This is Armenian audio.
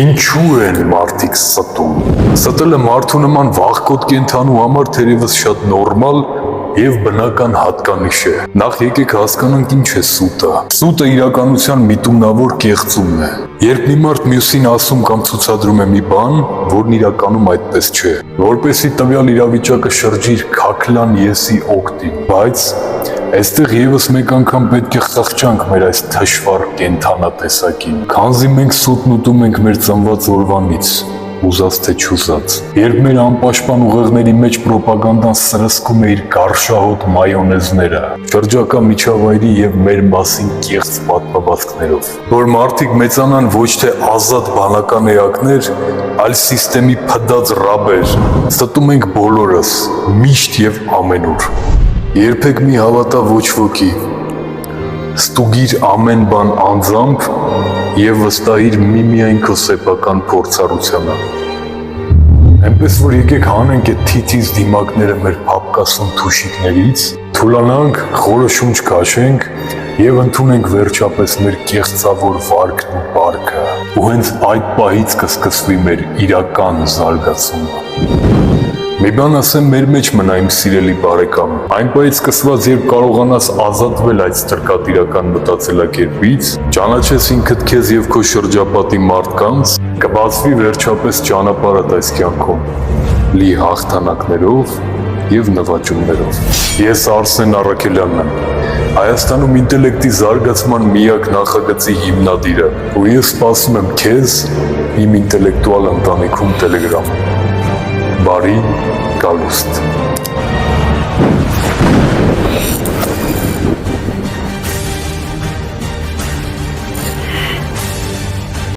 Ինչու են մարդիկ ստում։ Ստելը մարդու նման վախկոտ կենթանու համար թերևս շատ նորմալ և բնական հատկանիշ է։ Նախ եկեք հասկանանք ինչ է սուտը։ Սուտը իրականության միտումնավոր կեղծումն է։ Երբ մի մարդ մյուսին ասում կամ ցուցադրում է մի բան, որն իրականում այդպես չէ, որպեսզի տվյալ իրավիճակը շրջի իր քաքլան եսի օգտին, բայց այստեղ ևս մեկ անգամ պետք է խղճանք մեր այս թշվառ կենդանատեսակին, քանզի մենք սուտն ուտում ենք մեր ծնված օրվանից, ուզած թե չուզած։ Երբ մեր անպաշտպան ուղեղների մեջ պրոպագանդան սրսկում է իր գարշահոտ մայոնեզները, շրջակա միջավայրի և մեր մասին կեղծ պատմվածքներով, որ մարդիկ մեծանան ոչ թե ազատ բանական էակներ, այլ սիստեմի փդած ռաբեր, ստում ենք բոլորս, միշտ և ամենուր։ Երբեք մի հավատա ոչ ոքի, ստուգիր ամեն բան անձամբ և վստահիր միմիայն քո սեփական փորձառությանը։ Այնպես որ եկեք հանենք այդ թիթիզ դիմակները մեր փափկասուն թուշիկներից, թուլանանք, խորը շունչ քաշենք և ընդունենք վերջապես մեր կեղծավոր վարքն ու պարքը, ու հենց այդ պահից կսկսվի մեր իրական զարգացումը։ Մի բան ասեմ մեր մեջ մնա իմ սիրելի բարեկամ, այն պահից սկսված, երբ կարողանաս ազատվել այդ ստրկատիրական մտածելակերպից, ճանաչես ինքդ քեզ և քո շրջապատի մարդկանց, կբացվի վերջապես ճանապարհդ այս կյանքում, լի հաղթանակներով և նվաճումներով։ Ես Արսեն Առաքելյանն եմ, Հայաստանում ինտելեկտի զարգացման միակ նախագծի հիմնադիրը, ու ես սպասում եմ քեզ իմ ինտելեկտուալ ընտանիքում Telegram-ում։ Բարի գալուստ։